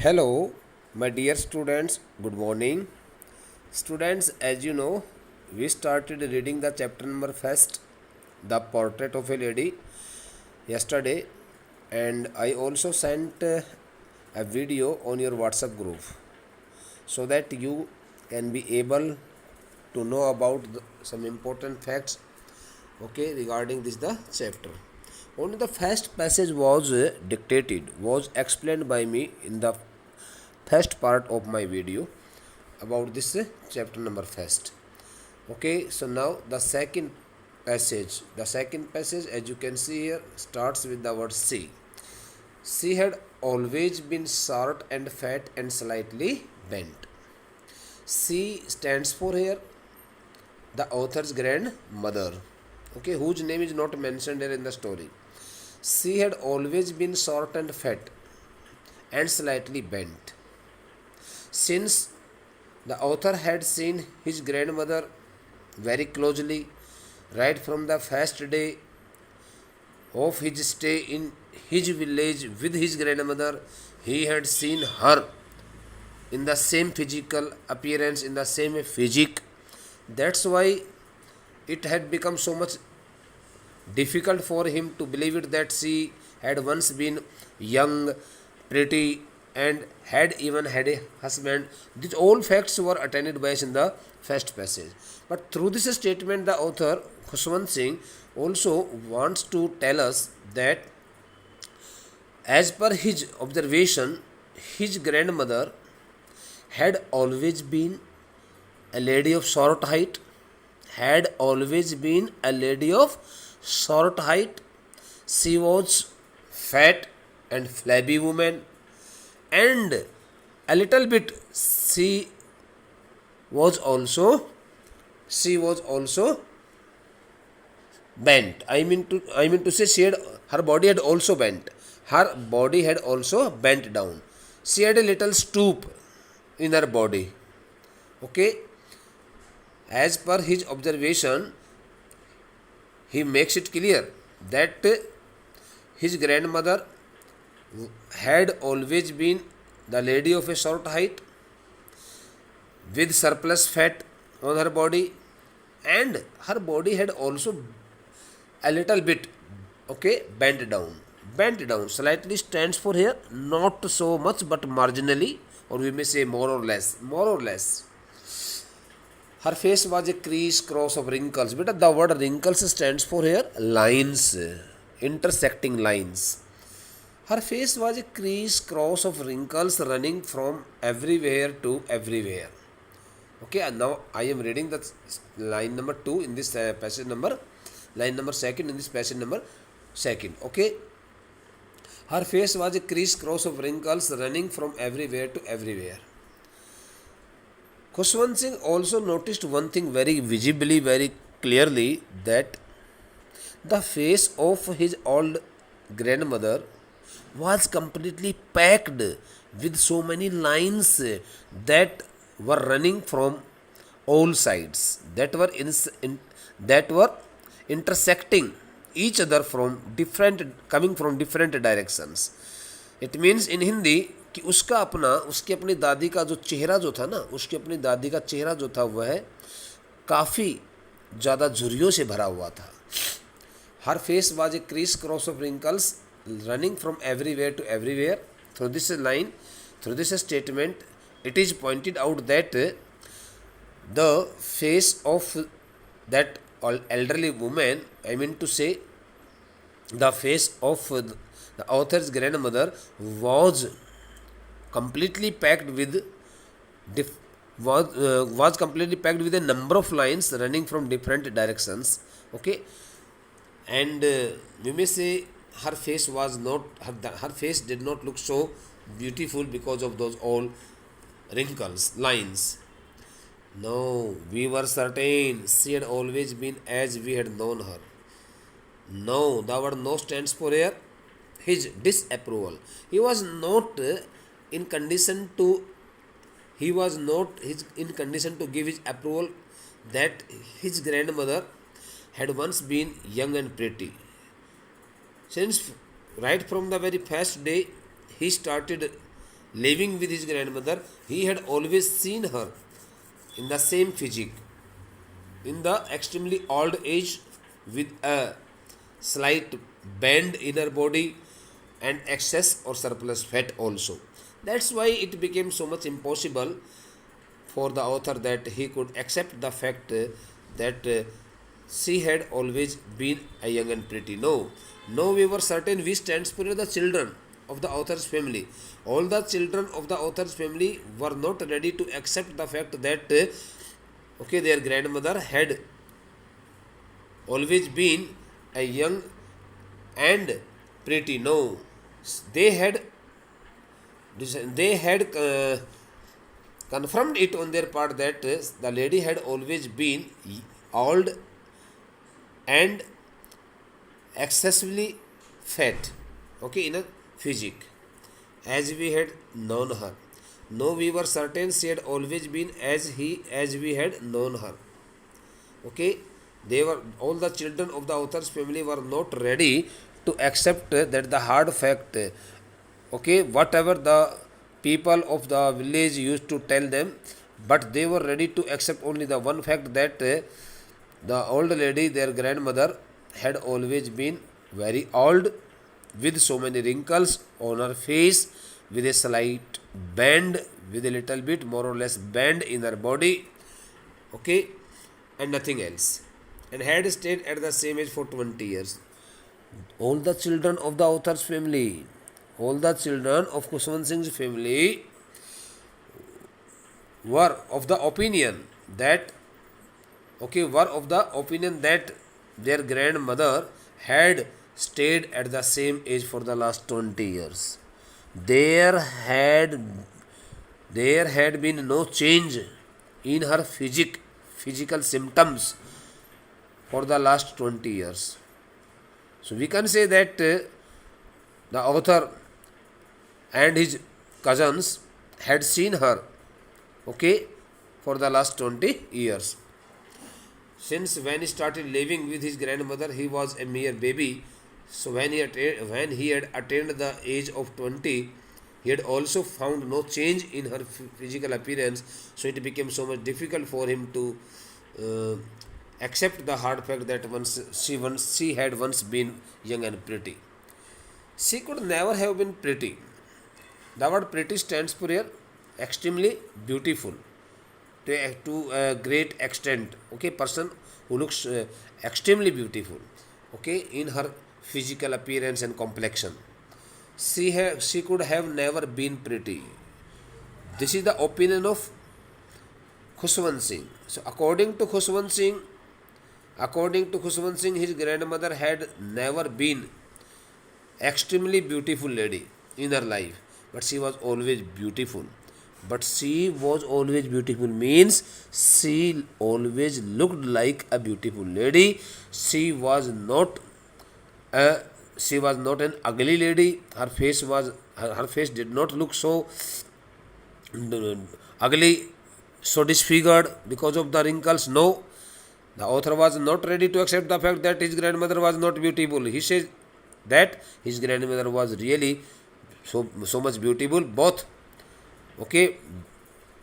Hello, my dear students. Good morning. Students, as you know, we started reading the chapter number first, The Portrait of a Lady, yesterday, and I also sent a video on your WhatsApp group so that you can be able to know about some important facts, okay, regarding this the chapter. Only the first passage was dictated, was explained by me in the first part of my video about this chapter number first. Okay, so now the second passage as you can see here starts with the word she had always been short and fat and slightly bent. She stands for here the author's grandmother, okay, whose name is not mentioned here in the story. She had always been short and fat and slightly bent. Since the author had seen his grandmother very closely right from the first day of his stay in his village with his grandmother, he had seen her in the same physical appearance, in the same physique. That's why it had become so much difficult for him to believe it that she had once been young, pretty, and had even had a husband. These all facts were attended by us in the first passage. But through this statement, the author Khushwant Singh also wants to tell us that, as per his observation, his grandmother had always been a lady of short height, had always been a lady of short height. She was fat and flabby woman, and a little bit was also she was also bent. I mean to say she had her body had also bent. Her body had also bent down. She had a little stoop in her body. Okay, as per his observation, he makes it clear that his grandmother had always been the lady of a short height with surplus fat on her body, and her body had also a little bit, okay, bent down slightly stands for here not so much but marginally, or we may say more or less. Her face was a crease cross of wrinkles. Beta, the word wrinkles stands for here lines, intersecting lines. Her face was a crease cross of wrinkles running from everywhere to everywhere. Okay, and now I am reading the line number 2 in this passage number, line number 2 in this passage number 2. Okay, her face was a crease cross of wrinkles running from everywhere to everywhere. Khushwant Singh also noticed one thing very visibly, very clearly, that the face of his old grandmother was completely packed with so many lines that were running from all sides, that were intersecting each other from different, coming from different directions. It means in Hindi कि उसकी अपनी दादी का जो चेहरा जो था ना, उसकी अपनी दादी का चेहरा जो था वह काफ़ी ज़्यादा झुर्रियों से भरा हुआ था. Her face was a criss cross of wrinkles running from everywhere to everywhere. Through this line, through this statement, it is pointed out that the face of that elderly woman, I mean to say the face of the author's grandmother, was completely packed with was completely packed with a number of lines running from different directions. Okay, and we may say her face was not her face did not look so beautiful because of those all wrinkles, lines. No, we were certain she had always been as we had known her. No, the word no stands for here his disapproval. He was not in condition to in condition to give his approval that his grandmother had once been young and pretty. Since right from the very first day he started living with his grandmother, he had always seen her in the same physique, in the extremely old age, with a slight bend in her body and excess or surplus fat also. That's why it became so much impossible for the author that he could accept the fact that she had always been a young and pretty. No, we were certain we stands for the children of the author's family. All the children of the author's family were not ready to accept the fact that their grandmother had always been a young and pretty. No, they had they had confirmed it on their part that the lady had always been old and excessively fat, in a physique, as we had known her. No, we were certain she had always been as we had known her. Okay, they were all the children of the author's family were not ready to accept that the hard fact. Whatever the people of the village used to tell them, but they were ready to accept only the one fact that the old lady, their grandmother, had always been very old, with so many wrinkles on her face, with a slight bend, with a little bit more or less bend in her body, okay, and nothing else, and had stayed at the same age for 20 years. All the children of the author's family, all the children of Kushwant Singh's family were of the opinion that their grandmother had stayed at the same age for the last 20 years. There had there had been no change in her physical symptoms for the last 20 years. So we can say that the author and his cousins had seen her, for the last 20 years. Since when he started living with his grandmother, he was a mere baby. So when he had attained the age of 20, he had also found no change in her physical appearance. So it became so much difficult for him to accept the hard fact that she had once been young and pretty. She could never have been pretty. The word pretty stands for here extremely beautiful, to a great extent. Person who looks extremely beautiful, in her physical appearance and complexion. She could have never been pretty. This is the opinion of Khushwant Singh. So according to Khushwant Singh, his grandmother had never been extremely beautiful lady in her life, but she was always beautiful. But she was always beautiful means she always looked like a beautiful lady. She was not an ugly lady. Her face did not look so ugly, so disfigured because of the wrinkles. No, the author was not ready to accept the fact that his grandmother was not beautiful. He says that his grandmother was really so much beautiful, both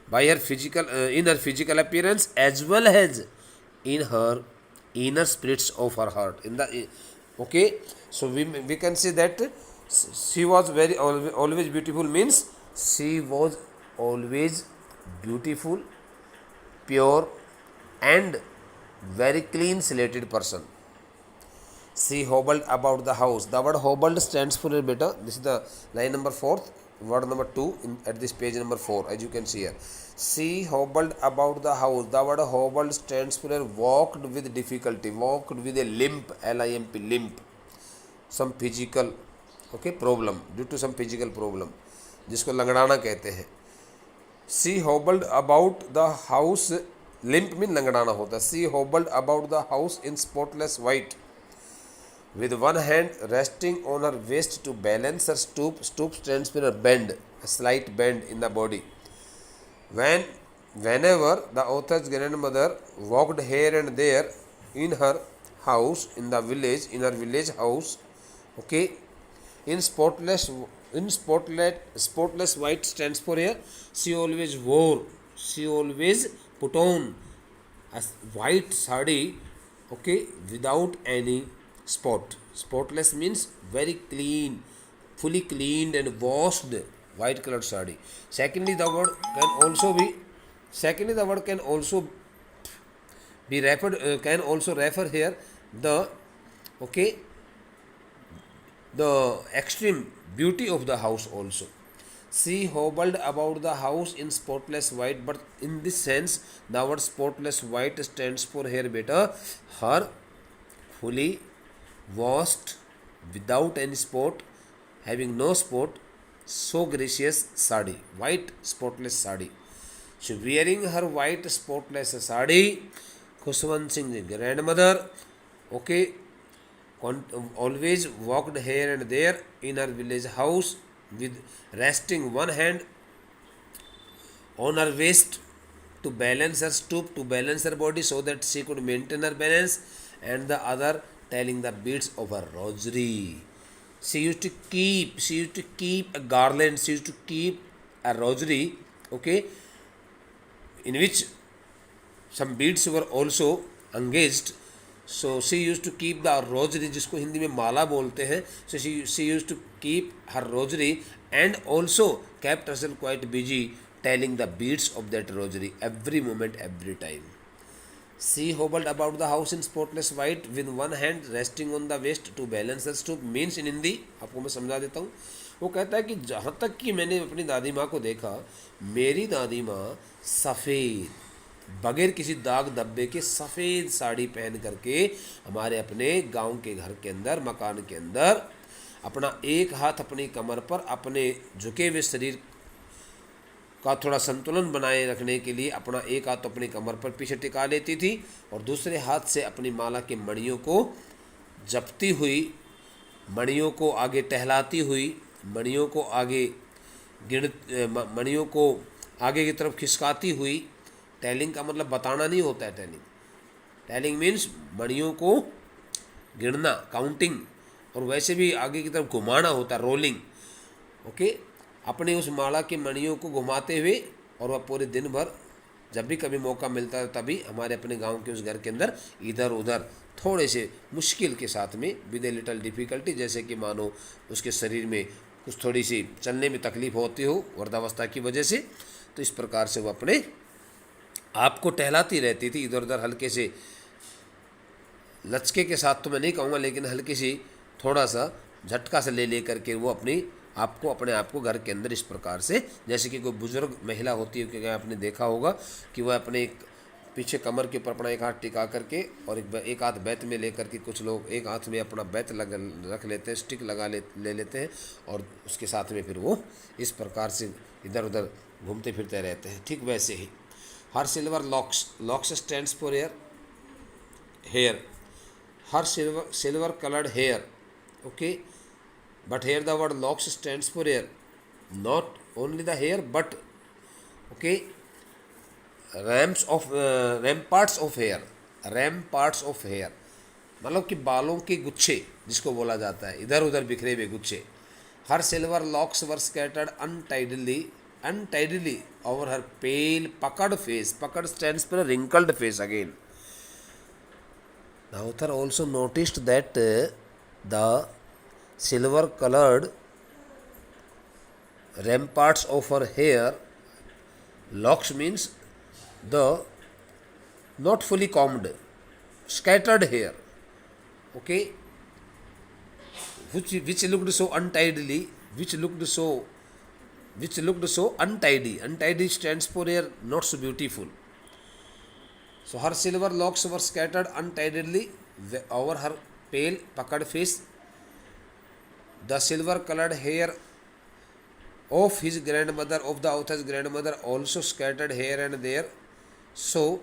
by her physical in her physical appearance as well as in her inner spirits of her heart. So we can say that she was always beautiful means she was always beautiful, pure, and very clean slated person. She hobbled about the house. The word hobbled stands for beta. This is the line number 4, word number 2 at this page number 4, as you can see here. She hobbled about the house. The word hobbled stands for walked with difficulty, walked with a limp, L-I-M-P, limp, some physical problem, due to some physical problem, जिसको लंगड़ाना कहते हैं. She hobbled about the house. Limp mean लंगड़ाना होता. She hobbled about the house in spotless white, with one hand resting on her waist to balance her stoop. Stoop stands for a bend, a slight bend in the body. Whenever the author's grandmother walked here and there in her house, in her village house, in spotless In spotless white stands for here. She always put on a white sari, okay, without any spot. Spotless means very clean, fully cleaned and washed white colored sari. Secondly, the word can also be. Secondly, the word can also be referred. Can also refer here the, okay, the extreme beauty of the house also. She hobbled about the house in spotless white, but in this sense, the word spotless white stands for here, beta, her fully washed, without any spot, having no spot, so gracious sari, white spotless sari. She wearing her white spotless sari. Khushwant Singh's grandmother, okay, always walked here and there in her village house with resting one hand on her waist to balance her stoop, to balance her body so that she could maintain her balance, and the other telling the beads of her rosary. She used to keep a garland, she used to keep a rosary, okay, in which some beads were also engaged. So she used to keep the rosary, जिसको हिंदी में माला बोलते हैं. So she used to keep her rosary and also kept herself quite busy telling the beads of that rosary every moment, every time. She hobbled about the house in spotless white with one hand resting on the waist to balance her stoop. Means in Hindi आपको मैं समझा देता हूँ. वो कहता है कि जहाँ तक कि मैंने अपनी दादी माँ को देखा, मेरी दादी माँ सफ़ेद, बगैर किसी दाग धब्बे के सफ़ेद साड़ी पहन करके हमारे अपने गांव के घर के अंदर, मकान के अंदर, अपना एक हाथ अपनी कमर पर, अपने झुके हुए शरीर का थोड़ा संतुलन बनाए रखने के लिए अपना एक हाथ अपनी कमर पर पीछे टिका लेती थी और दूसरे हाथ से अपनी माला के मणियों को जपती हुई, मणियों को आगे टहलाती हुई, मणियों को आगे मणियों को आगे की तरफ खिसकाती हुई. टेलिंग का मतलब बताना नहीं होता है. टेलिंग मीन्स मणियों को गिनना, काउंटिंग, और वैसे भी आगे की तरफ घुमाना होता है, रोलिंग, ओके. अपने उस माला के मणियों को घुमाते हुए, और वह पूरे दिन भर जब भी कभी मौका मिलता है तभी हमारे अपने गांव के उस घर के अंदर इधर उधर थोड़े से मुश्किल के साथ में, विद ए लिटल डिफ़िकल्टी, जैसे कि मानो उसके शरीर में कुछ थोड़ी सी चलने में तकलीफ होती हो वृद्धावस्था की वजह से, तो इस प्रकार से वो अपने आप को टहलाती रहती थी इधर उधर, हल्के से लचके के साथ तो मैं नहीं कहूँगा, लेकिन हल्की सी थोड़ा सा झटका से ले करके वो अपने आप को घर के अंदर इस प्रकार से, जैसे कि कोई बुजुर्ग महिला होती है, क्योंकि आपने देखा होगा कि वह अपने एक पीछे कमर के ऊपर अपना एक हाथ टिका करके और एक हाथ बैत में लेकर के, कुछ लोग एक हाथ में अपना बैत रख लेते हैं, स्टिक ले लेते हैं, और उसके साथ में फिर वो इस प्रकार से इधर उधर घूमते फिरते रहते हैं. ठीक वैसे ही her silver locks stands for hair, her silver coloured hair, okay. But here the word locks stands for hair, not only the hair but, okay, ramparts of hair, मतलब कि बालों के गुच्छे जिसको बोला जाता है, इधर उधर बिखरे हुए गुच्छे. Her silver locks were scattered untidily over her pale puckered face. Puckered stands for a wrinkled face again. The author also noticed that the silver colored ramparts of her hair, locks means the not fully combed, scattered hair, okay, which looked so untidily, which looked so untidy. Untidy stands for hair not so beautiful. So her silver locks were scattered untidily over her pale puckered face. The silver colored hair of his grandmother, of the author's grandmother, also scattered here and there, so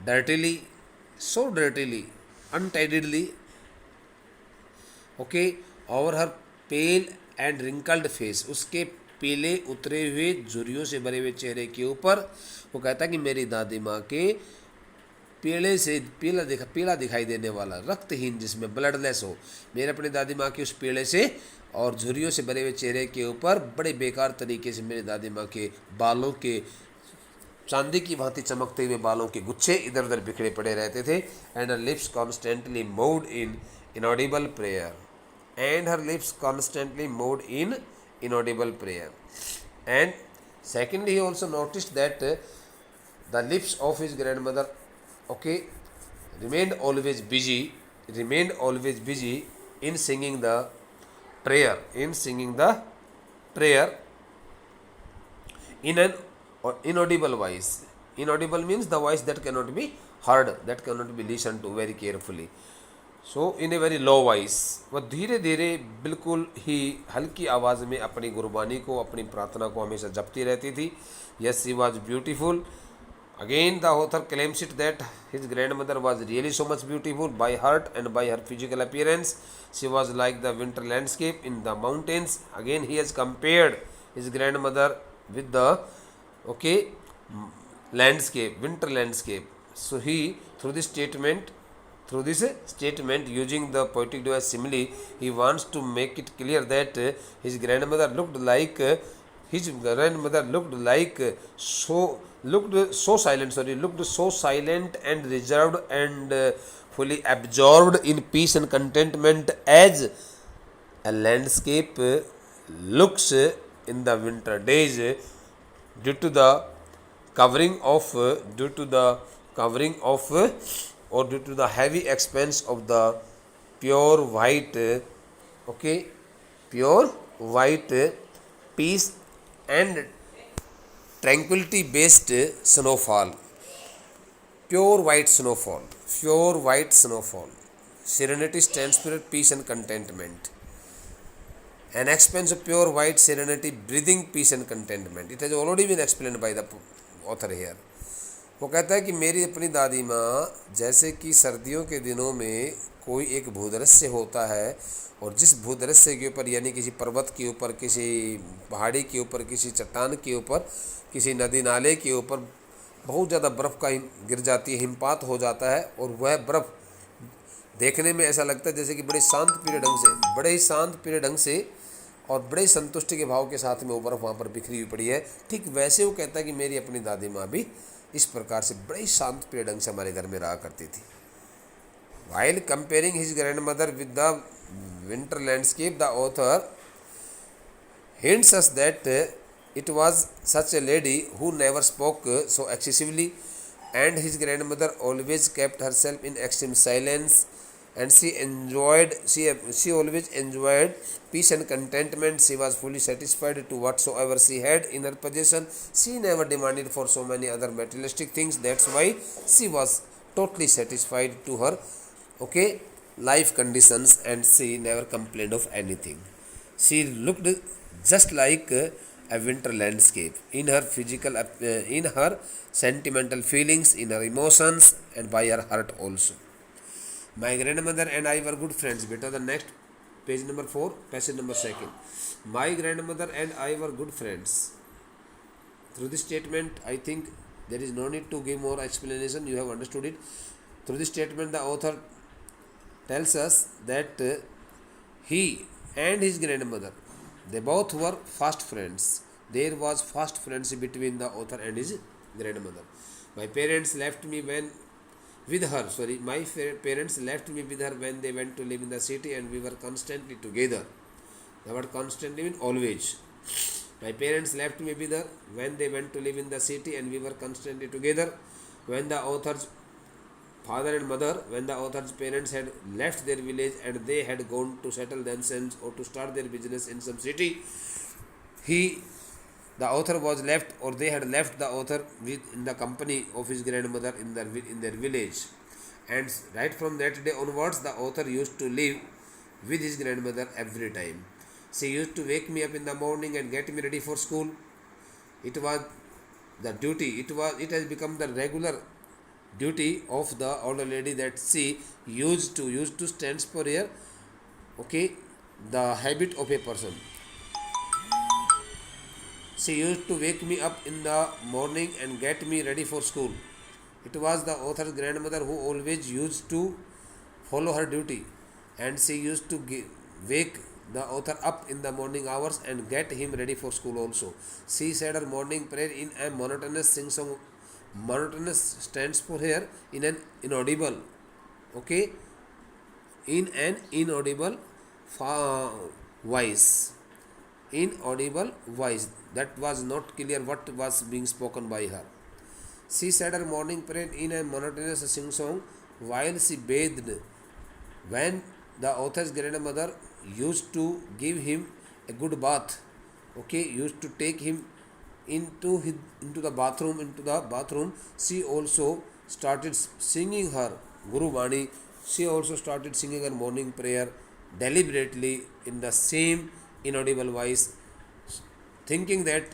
dirtily, untidily, okay, over her pale and wrinkled face. उसके पीले उतरे हुए झुर्रियों से भरे हुए चेहरे के ऊपर वो कहता है कि मेरी दादी माँ के पीला दिखाई देने वाला, रक्तहीन, जिसमें ब्लडलेस हो। मेरे अपनी दादी माँ की उस पीले से और झुर्रियों से भरे हुए चेहरे के ऊपर बड़े बेकार तरीके से मेरी दादी माँ के बालों के चांदी की भांति चमकते हुए बालों के गुच्छे इधर उधर बिखरे पड़े रहते थे। And her lips constantly moved in inaudible prayer, and her lips constantly moved in inaudible prayer. And secondly, he also noticed that the lips of his grandmother, okay, remained always busy in singing the prayer in an inaudible voice. Inaudible means the voice that cannot be heard, that cannot be listened to very carefully. So in a very low voice, वह धीरे धीरे बिल्कुल ही हल्की आवाज़ में अपनी गुरबानी को, अपनी प्रार्थना को हमेशा जपती रहती थी. Yes, she was beautiful. Again the author claims it that his grand mother was really so much beautiful by heart and by her physical appearance. She was like the winter landscape in the mountains. Again he has compared his grand mother with the landscape, winter landscape. So he, through this statement, using the poetic device simile, he wants to make it clear that his grandmother looked so silent and reserved and fully absorbed in peace and contentment as a landscape looks in the winter days, due to the covering of or due to the heavy expanse of the pure white peace and tranquility based snowfall. Pure white snowfall. Serenity stands for peace and contentment. An expanse of pure white serenity, breathing peace and contentment. It has already been explained by the author here. वो कहता है कि मेरी अपनी दादी माँ, जैसे कि सर्दियों के दिनों में कोई एक भूदृश्य होता है और जिस भूदृश्य के ऊपर, यानी किसी पर्वत के ऊपर, किसी पहाड़ी के ऊपर, किसी चट्टान के ऊपर, किसी नदी नाले के ऊपर बहुत ज़्यादा बर्फ़ का गिर जाती है, हिमपात हो जाता है, और वह बर्फ़ देखने में ऐसा लगता है जैसे कि बड़े ही शांत पीरे ढंग से और बड़े संतुष्टि के भाव के साथ में वो बर्फ़ वहाँ पर बिखरी हुई पड़ी है. ठीक वैसे वो कहता है कि मेरी अपनी दादी माँ भी इस प्रकार से बड़े ही शांत प्रिय ढंग से हमारे घर में रहा करती थी. While comparing his grand mother with the winter landscape, the author hints us that it was such a lady who never spoke so excessively, and his grandmother always kept herself in extreme silence, and she always enjoyed peace and contentment. She was fully satisfied to whatsoever she had in her possession. She never demanded for so many other materialistic things. That's why she was totally satisfied to her life conditions, and she never complained of anything. She looked just like a winter landscape in her in her sentimental feelings, in her emotions, and by her heart also. My grandmother and I were good friends. Beta, the next page number 4, passage number 2. My grandmother and I were good friends. Through this statement, I think there is no need to give more explanation. You have understood it. Through this statement, the author tells us that he and his grandmother, they both were fast friends. There was fast friendship between the author and his grandmother. My parents left me with her when they went to live in the city, and we were constantly together. The word constantly means always. My parents left me with her when they went to live in the city, and we were constantly together. When the author's parents had left their village and they had gone to settle themselves or to start their business in some city, the author was left, or they had left the author in the company of his grandmother in their village. And right from that day onwards, the author used to live with his grandmother every time. She used to wake me up in the morning and get me ready for school. It was the duty. It has become the regular duty of the older lady that she used to stands for here. The habit of a person. She used to wake me up in the morning and get me ready for school. It was the author's grandmother who always used to follow her duty, and she used to wake the author up in the morning hours and get him ready for school also. She said her morning prayer in a monotonous sing song. Monotonous stands for here in an inaudible, okay, in an inaudible voice. Inaudible voice, that was not clear what was being spoken by her. She said her morning prayer in a monotonous sing song while she bathed. When the author's grandmother used to give him a good bath, okay, used to take him into the bathroom, she also started singing her Guru Vani. She also started singing her morning prayer deliberately in the same inaudible voice, thinking that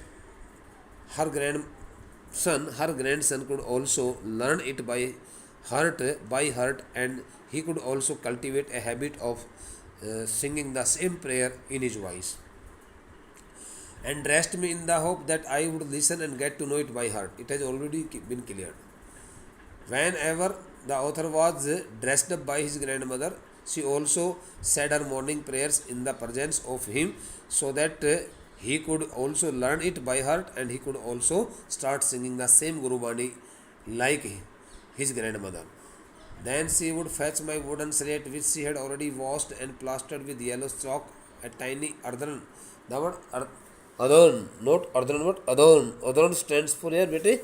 her grandson could also learn it by heart, and he could also cultivate a habit of singing the same prayer in his voice, and dressed me in the hope that I would listen and get to know it by heart. It has already been cleared. Whenever the author was dressed up by his grandmother, she also said her morning prayers in the presence of him, so that he could also learn it by heart, and he could also start singing the same Guru Bani like his grandmother. Then she would fetch my wooden slate, which she had already washed and plastered with yellow chalk, a tiny earthen. The word adorn, not earthen, but adorn. Adorn stands for here, बेटे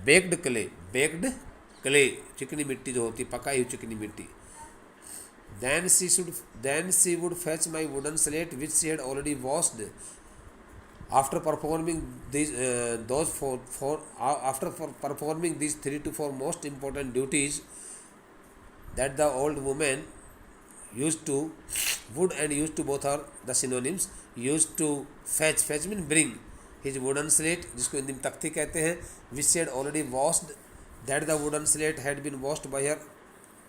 baked clay. Baked clay, चिकनी मिट्टी जो होती, पकाई हुई चिकनी मिट्टी. Then she would fetch my wooden slate, which she had already washed. After performing these 3 to 4 most important duties that the old woman used to both are the synonyms. Used to fetch mean bring his wooden slate, जिसको हिंदी में तख्ती कहते हैं, which she had already washed, that the wooden slate had been washed by her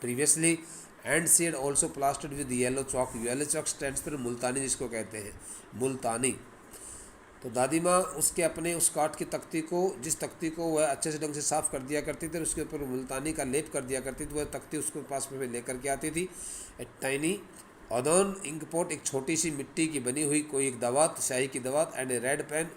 previously, and she had also plastered with yellow chalk. Yellow chalk stands for मुल्तानी, जिसको कहते हैं मुल्तानी. तो दादी माँ उसके अपने उस काठ की तख्ती को, जिस तख्ती को वह अच्छे से ढंग से साफ़ कर दिया करती थी, उसके ऊपर मुल्तानी का लेप कर दिया करती थी, वह तख्ती उसके पास में लेकर के आती थी. ए टाइनी अदौन इंक पॉट, एक छोटी सी मिट्टी की बनी हुई कोई एक दवात, शाही की दवात, एंड ए रेड पेन,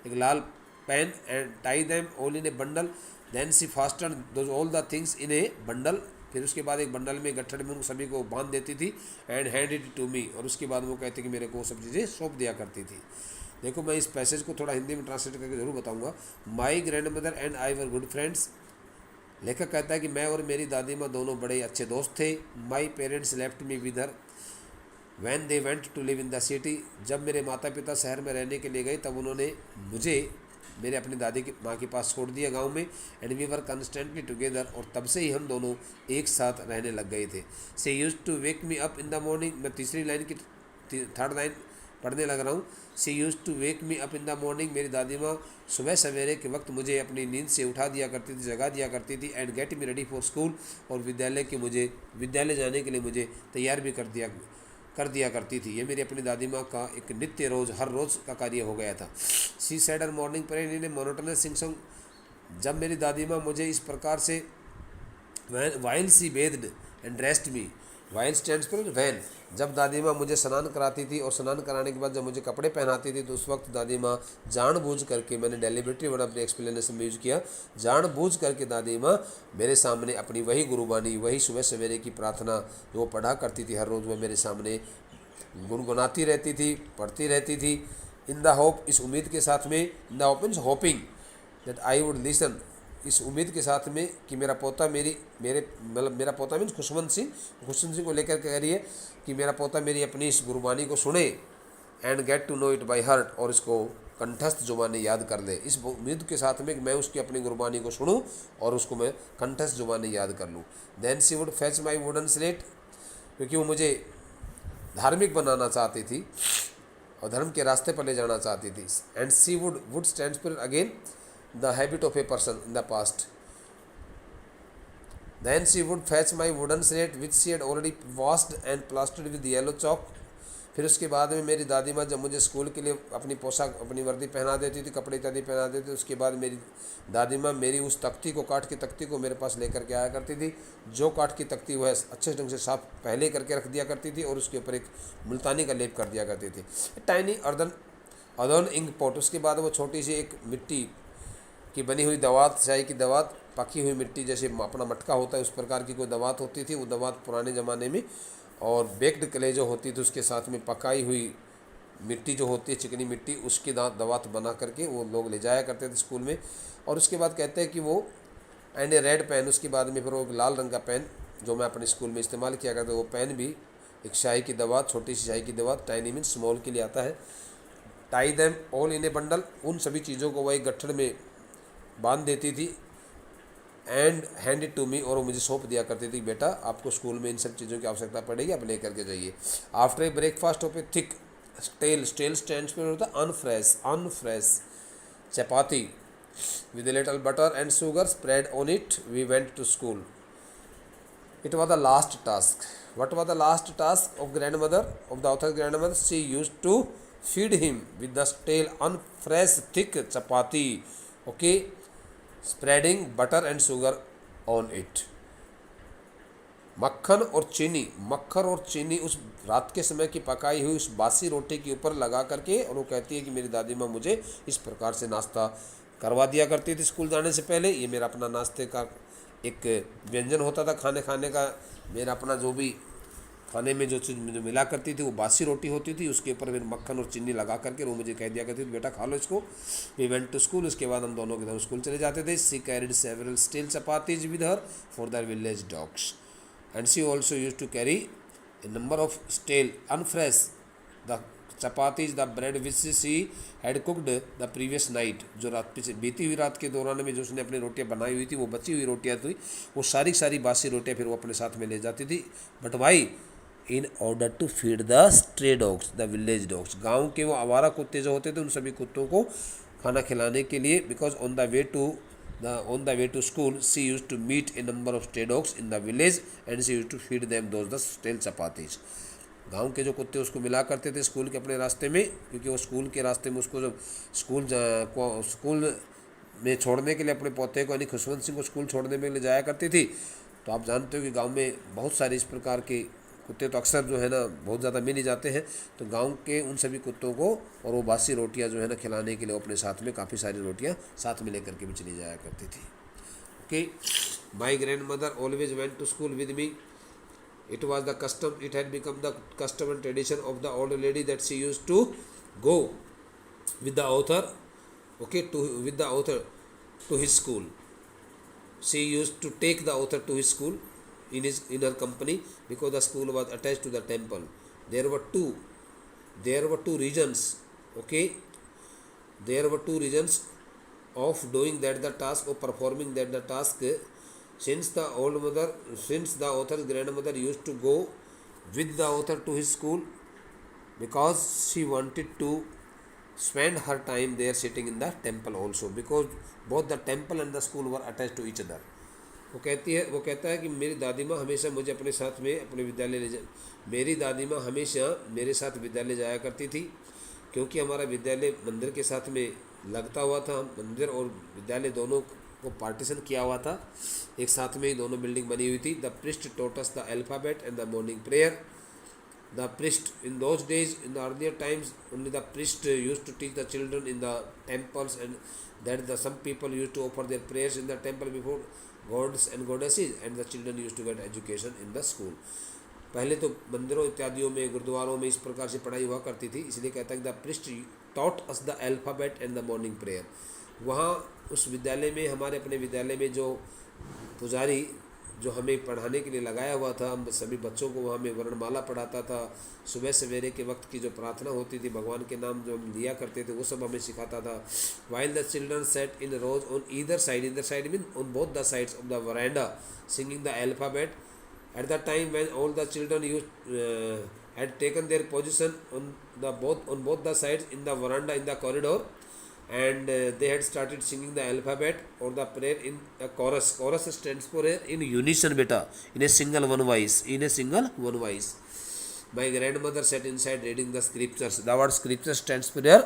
एक लाल pen, and tie them all in a bundle. Then she fastened those all the things in a bundle. फिर उसके बाद एक बंडल में गट्ठर में उन सभी को बांध देती थी, and hand it to me, और उसके बाद वो कहते कि मेरे को सब चीज़ें सौंप दिया करती थी. देखो मैं इस पैसेज को थोड़ा हिंदी में ट्रांसलेट करके ज़रूर बताऊंगा. My grand mother and I were good friends. लेखक कहता है कि मैं और मेरी दादी माँ दोनों बड़े अच्छे दोस्त थे. My parents left me with her when they went to live in the city. जब मेरे माता पिता शहर में रहने के लिए गए, तब उन्होंने मुझे मेरे अपनी दादी की माँ के पास छोड़ दिया गांव में. And we were constantly together, और तब से ही हम दोनों एक साथ रहने लग गए थे. She used to wake me up in the morning. मैं तीसरी लाइन की थर्ड लाइन पढ़ने लग रहा हूँ. She used to wake me up in the morning. मेरी दादी माँ सुबह सवेरे के वक्त मुझे अपनी नींद से उठा दिया करती थी, जगा दिया करती थी. And get me ready for school, और विद्यालय जाने के लिए मुझे तैयार भी कर दिया करती थी. ये मेरी अपनी दादी माँ का एक नित्य रोज़, हर रोज़ का कार्य हो गया था. She said her morning prayer in a monotonous sing song. जब मेरी दादी माँ मुझे इस प्रकार से, while she bathed and dressed me. While stands for when. जब दादी माँ मुझे स्नान कराती थी, और स्नान कराने के बाद जब मुझे कपड़े पहनाती थी, तो उस वक्त दादी माँ जानबूझ करके, मैंने डेलिबरेटली वर्ड अपने एक्सप्लेनेशन में यूज किया, जानबूझ करके दादी माँ मेरे सामने अपनी वही गुरुबानी, वही सुबह सवेरे की प्रार्थना जो पढ़ा करती थी हर रोज़, वह मेरे सामने गुनगुनाती रहती थी, पढ़ती रहती थी. इन द होप, इस उम्मीद के साथ में, in the hope means hoping that I would listen, इस उम्मीद के साथ में कि मेरा पोता मेरा पोता मीन्स खुशवंत सिंह को लेकर कह रही है कि मेरा पोता मेरी अपनी इस गुरबानी को सुने, and get to know it by heart, और इसको कंठस्थ जुबानी याद कर ले. इस उम्मीद के साथ में कि मैं उसकी अपनी गुरबानी को सुनूं और उसको मैं कंठस्थ जुबानी याद कर लूँ. Then she would fetch my wooden slate, क्योंकि वो मुझे धार्मिक बनाना चाहती थी और धर्म के रास्ते पर ले जाना चाहती थी. And she would stand for again the habit of a person in the past. Then she would fetch my wooden slate, which she had already washed and plastered with yellow chalk, फिर उसके बाद में मेरी दादी माँ जब मुझे school के लिए अपनी पोशाक अपनी वर्दी पहना देती थी, कपड़े इत्यादि पहना देती थी, उसके बाद मेरी दादी माँ मेरी उस तख्ती को, काठ की तख्ती को मेरे पास लेकर के आया करती थी। जो काठ की तख्ती वह अच्छे ढंग से साफ पहले करके रख दिया करती थी और उसके ऊपर एक मुल्तानी का लेप कर दिया करती थी। टाइनी अर्दन इंक पॉट, उसके बाद वो छोटी सी एक मिट्टी की बनी हुई दवात, चाय की दवात, पकी हुई मिट्टी जैसे अपना मटका होता है उस प्रकार की कोई दवात होती थी। वो दवात पुराने ज़माने में, और बेक्ड क्ले जो होती थी उसके साथ में पकाई हुई मिट्टी जो होती है, चिकनी मिट्टी, उसकी दवात बना करके वो लोग ले जाया करते थे स्कूल में। और उसके बाद कहते हैं कि वो एंड ए रेड पेन, उसके बाद में फिर वो एक लाल रंग का पेन जो मैं अपने स्कूल में इस्तेमाल किया करता, वो पेन भी एक शाही की दवात, छोटी सी शाही की दवात, टाइनी मीन स्मॉल के लिए आता है। Tie them all in a bundle, उन सभी चीज़ों को वही गट्ठड़ में बांध देती थी। And hand it to me, और वो मुझे सौंप दिया करती थी, बेटा आपको स्कूल में इन सब चीज़ों की आवश्यकता पड़ेगी, आप लेकर के जाइए। After a breakfast of a thick stale, stale stands पर होता है unfresh chapati with a little butter and sugar spread on it, we went to school. It was the last task. What was the last task of grandmother, of the author's grandmother? She used to feed him with the stale, unfresh, thick chapati, okay, spreading butter and sugar on it. मक्खन और चीनी उस रात के समय की पकाई हुई उस बासी रोटी के ऊपर लगा करके, और वो कहती है कि मेरी दादी माँ मुझे इस प्रकार से नाश्ता करवा दिया करती थी स्कूल जाने से पहले। ये मेरा अपना नाश्ते का एक व्यंजन होता था, खाने का मेरा अपना जो भी खाने में जो चीज़ मुझे मिला करती थी वो बासी रोटी होती थी, उसके ऊपर फिर मक्खन और चीनी लगा करके वो मुझे कह दिया करती थी, बेटा खा लो इसको। वी वेंट टू स्कूल, उसके बाद हम दोनों के दोनों स्कूल चले जाते थे। She carried several stale chapatis with her for the village dogs, and she also used to carry a number of stale, unfresh, the chapatis, the bread which she had cooked the previous night, जो रात पीछे बीती हुई रात के दौरान में जो उसने अपनी रोटियां बनाई हुई थी, वो बची हुई रोटियां थी, वो सारी बासी रोटियां फिर वो अपने साथ में ले जाती थी। But why? In order to feed the stray dogs, the village dogs, गाँव के वो आवारा कुत्ते जो होते थे उन सभी कुत्तों को खाना खिलाने के लिए। Because on the way to school, she used to meet a number of stray dogs in the village and she used to feed them the stale chapatis. गांव के जो कुत्ते उसको मिला करते थे स्कूल के अपने रास्ते में, क्योंकि वो स्कूल के रास्ते में उसको जब स्कूल में छोड़ने के लिए अपने पोते को यानी खुशवंत सिंह को स्कूल छोड़ने में ले जाया करती थी। तो आप जानते हो कि गांव में बहुत सारे इस प्रकार के कुत्ते तो अक्सर जो है ना बहुत ज़्यादा मिल ही जाते हैं। तो गांव के उन सभी कुत्तों को और वो बासी रोटियां जो है ना खिलाने के लिए अपने साथ में काफ़ी सारी रोटियां साथ में लेकर के भी चली जाया करती थी। Okay, my grandmother always went to school with me. It was the custom, it had become the custom and tradition of the old lady that she used to go with the author, with the author to his school. She used to take the author to his school in her company, because the school was attached to the temple. There were two reasons, okay. There were two reasons of doing that the task, of performing that the task. Since the author's grandmother used to go with the author to his school, because she wanted to spend her time there sitting in the temple also, because both the temple and the school were attached to each other. वो कहता है कि मेरी दादी माँ हमेशा मुझे अपने साथ में अपने विद्यालय मेरी दादी माँ हमेशा मेरे साथ विद्यालय जाया करती थी, क्योंकि हमारा विद्यालय मंदिर के साथ में लगता हुआ था। मंदिर और विद्यालय दोनों को पार्टीशन किया हुआ था, एक साथ में ही दोनों बिल्डिंग बनी हुई थी। The priest taught us the alphabet and the morning prayer. The priest, in those days, in the earlier times, only the priest used to teach the children in the temples, and that some people used to offer their prayers in the temple before gods and goddesses, and the children used to get education in the school. पहले तो मंदिरों इत्यादियों में, गुरुद्वारों में इस प्रकार से पढ़ाई हुआ करती थी, इसलिए कहता है the priest taught us the alphabet and the morning prayer. वहाँ उस विद्यालय में, हमारे अपने विद्यालय में जो पुजारी जो हमें पढ़ाने के लिए लगाया हुआ था, हम सभी बच्चों को वहाँ में वर्णमाला पढ़ाता था। सुबह सवेरे के वक्त की जो प्रार्थना होती थी, भगवान के नाम जो हम लिया करते थे, वो सब हमें सिखाता था। While the children sat in rows on either side means on both the sides of the veranda, singing the alphabet. At the time when all the children had taken their position on both the sides in the veranda, in the corridor, and they had started singing the alphabet or the prayer in a chorus. Chorus stands for in unison, beta, in a single one voice, My grandmother sat inside reading the scriptures. The word scripture stands for your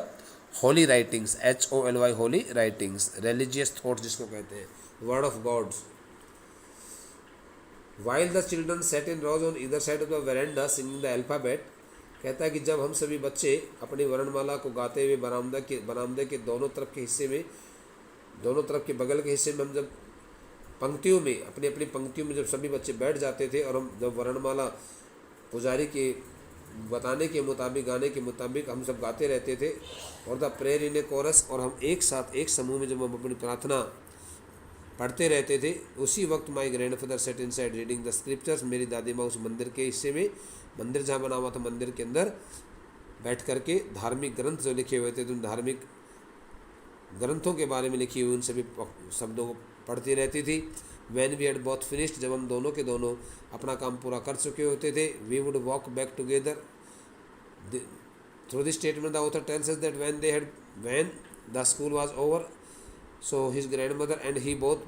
holy writings, HOLY, holy writings, religious thoughts जिसको कहते हैं, word of God. While the children sat in rows on either side of the veranda singing the alphabet, कहता है कि जब हम सभी बच्चे अपनी वर्णमाला को गाते हुए बरामदे के दोनों तरफ के हिस्से में, दोनों तरफ के बगल के हिस्से में हम जब पंक्तियों में अपनी अपनी पंक्तियों में जब सभी बच्चे बैठ जाते थे और हम जब वर्णमाला पुजारी के बताने के मुताबिक गाने के मुताबिक हम सब गाते रहते थे, और the prayer in a chorus, और हम एक साथ एक समूह में जब हम अपनी प्रार्थना पढ़ते रहते थे, उसी वक्त माई grandfather set inside reading the scriptures, मेरी दादी माँ उस मंदिर के हिस्से में, मंदिर जहाँ बना हुआ था मंदिर के अंदर बैठ करके धार्मिक ग्रंथ जो लिखे हुए थे, तो उन धार्मिक ग्रंथों के बारे में लिखी हुई उन सभी शब्दों को पढ़ती रहती थी। When we had both finished, जब हम दोनों के दोनों अपना काम पूरा कर चुके होते थे, we would walk back together. Through this statement the author tells us that when the school was over, so his grandmother and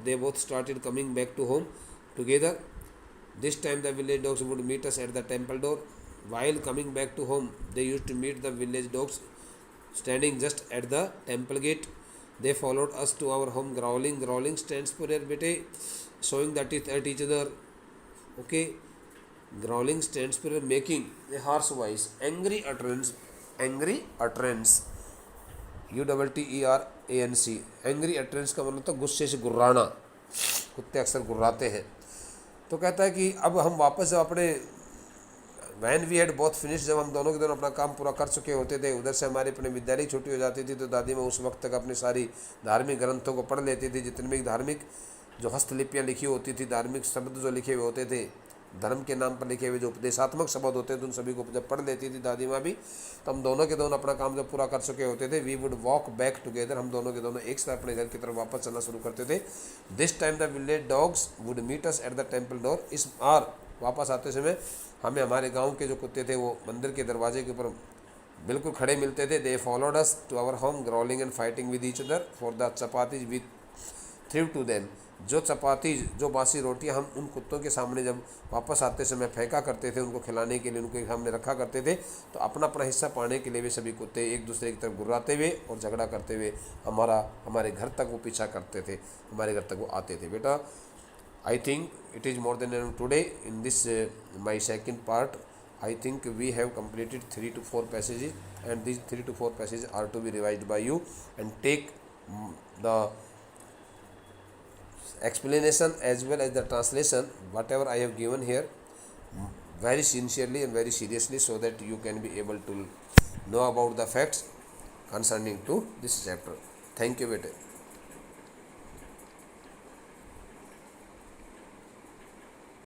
they both started coming back to home together. This time the village dogs would meet us at the temple door. While coming back to home, they used to meet the village dogs standing just at the temple gate. They followed us to our home growling. Growling stands for your bete, showing the teeth at each other. Okay, growling stands for making a harsh voice, angry utterance, UTTERANC, angry utterance का मतलब तो गुस्से से गुर्राना, कुत्ते अक्सर गुर्राते हैं। तो कहता है कि अब हम वापस जब अपने when we had both finish, जब हम दोनों के दोनों अपना काम पूरा कर चुके होते थे, उधर से हमारे अपने विद्यालय छुट्टी हो जाती थी, तो दादी माँ उस वक्त तक अपनी सारी धार्मिक ग्रंथों को पढ़ लेती थी, जितने भी धार्मिक जो हस्तलिपियाँ लिखी होती थी, धार्मिक शब्द जो लिखे हुए होते थे, धर्म के नाम पर लिखे हुए जो उपदेशात्मक शब्द होते थे, उन सभी को जब पढ़ लेती थी दादी माँ भी, तो हम दोनों के दोनों अपना काम जब पूरा कर चुके होते थे, we would walk back together, हम दोनों के दोनों एक साथ अपने घर की तरफ वापस चलना शुरू करते थे। This time the village dogs would meet us at the temple door, इस बार वापस आते समय हमें हमारे गाँव के जो कुत्ते थे वो मंदिर के दरवाजे के ऊपर बिल्कुल खड़े मिलते थे। They followed us to our home growling and fighting with each other for the chapatis we threw to them, जो चपाती जो बासी रोटियां हम उन कुत्तों के सामने जब वापस आते समय फेंका करते थे, उनको खिलाने के लिए उनके सामने रखा करते थे, तो अपना अपना हिस्सा पाने के लिए वे सभी कुत्ते एक दूसरे की तरफ गुर्राते हुए और झगड़ा करते हुए हमारे घर तक वो पीछा करते थे, हमारे घर तक वो आते थे। बेटा, I think it is more than enough today in this my second part. I think we have completed 3 to 4 passages, and these 3 to 4 passages are to be revised by you, and take the explanation as well as the translation whatever I have given here very sincerely and very seriously, so that you can be able to know about the facts concerning to this chapter. Thank you, beta.